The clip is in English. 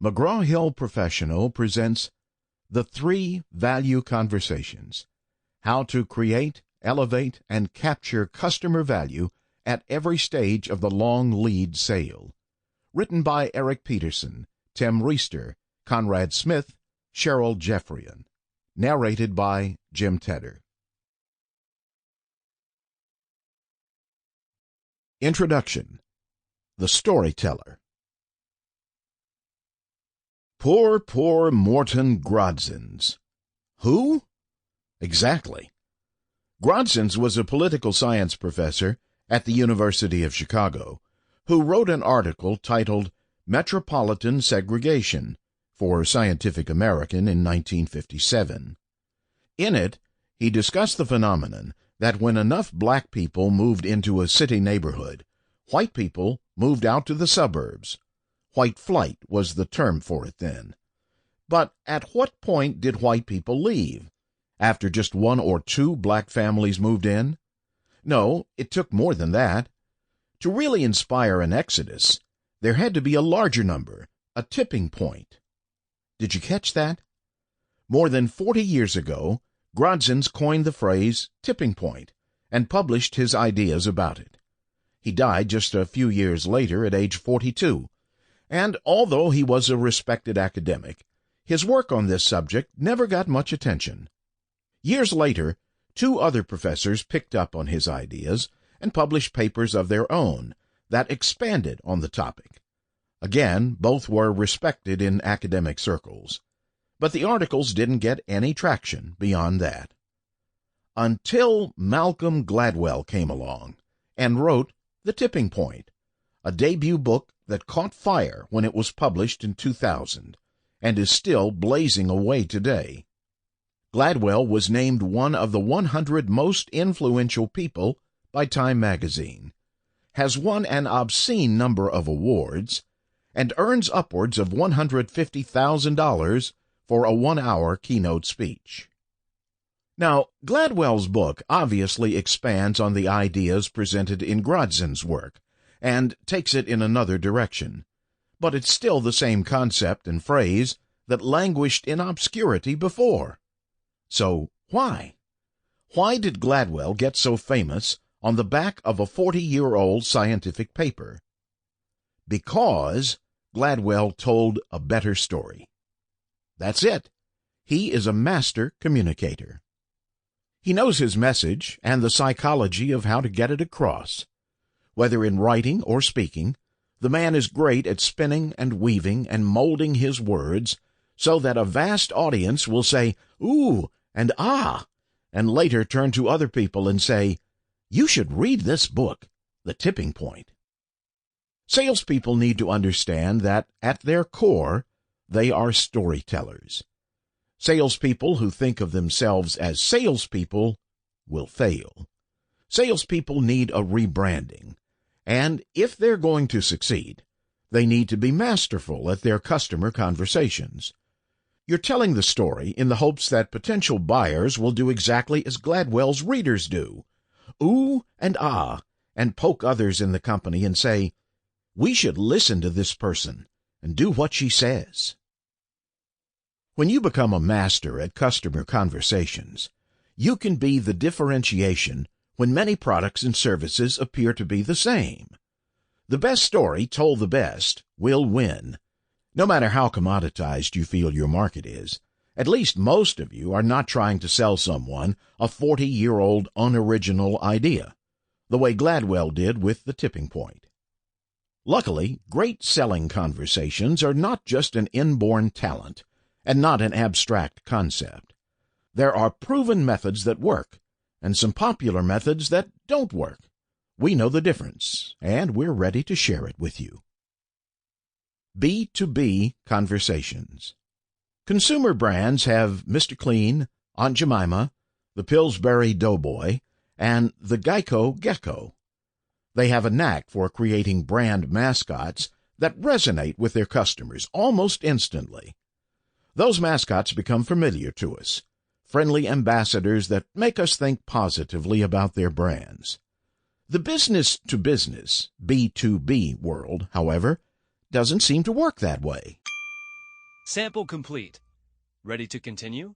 McGraw-Hill Professional presents The 3 Value Conversations: How to Create, Elevate, and Capture Customer Value at Every Stage of the Long Lead Sale. Written by Eric Peterson, Tim Reister, Conrad Smith, Cheryl Geoffrion. Narrated by Jim Tedder. Introduction. The Storyteller. Poor Morton Grodzins. Who? Exactly. Grodzins was a political science professor at the University of Chicago who wrote an article titled Metropolitan Segregation for Scientific American in 1957. In it, he discussed the phenomenon that when enough black people moved into a city neighborhood, white people moved out to the suburbs. White flight was the term for it then. But at what point did white people leave? After just 1 or 2 black families moved in? No, it took more than that. To really inspire an exodus, there had to be a larger number, a tipping point. Did you catch that? More than 40 years ago, Grodzins coined the phrase tipping point and published his ideas about it. He died just a few years later at age 42, and although he was a respected academic, his work on this subject never got much attention. Years later, 2 other professors picked up on his ideas and published papers of their own that expanded on the topic. Again, both were respected in academic circles, but the articles didn't get any traction beyond that. Until Malcolm Gladwell came along and wrote The Tipping Point, a debut book that caught fire when it was published in 2000 and is still blazing away today. Gladwell was named one of the 100 most influential people by Time magazine, has won an obscene number of awards, and earns upwards of $150,000 for a 1-hour keynote speech. Now, Gladwell's book obviously expands on the ideas presented in Grodzins' work and takes it in another direction, but it's still the same concept and phrase that languished in obscurity before. So why? Why did Gladwell get so famous on the back of a 40-year-old scientific paper? Because Gladwell told a better story. That's it. He is a master communicator. He knows his message and the psychology of how to get it across. Whether in writing or speaking, the man is great at spinning and weaving and molding his words so that a vast audience will say, "Ooh," and "Ah," and later turn to other people and say, "You should read this book, The Tipping Point." Salespeople need to understand that at their core, they are storytellers. Salespeople who think of themselves as salespeople will fail. Salespeople need a rebranding, and if they're going to succeed, they need to be masterful at their customer conversations. You're telling the story in the hopes that potential buyers will do exactly as Gladwell's readers do, ooh and ah, and poke others in the company and say, "We should listen to this person and do what she says." When you become a master at customer conversations, you can be the differentiation when many products and services appear to be the same. The best story told the best will win. No matter how commoditized you feel your market is, at least most of you are not trying to sell someone a 40-year-old unoriginal idea, the way Gladwell did with The Tipping Point. Luckily, great selling conversations are not just an inborn talent and not an abstract concept. There are proven methods that work and some popular methods that don't work. We know the difference, and we're ready to share it with you. B2B conversations. Consumer brands have Mr. Clean, Aunt Jemima, the Pillsbury Doughboy, and the Geico Gecko. They have a knack for creating brand mascots that resonate with their customers almost instantly. Those mascots become familiar to us, friendly ambassadors that make us think positively about their brands. The business-to-business, B2B world, however, doesn't seem to work that way. Sample complete. Ready to continue?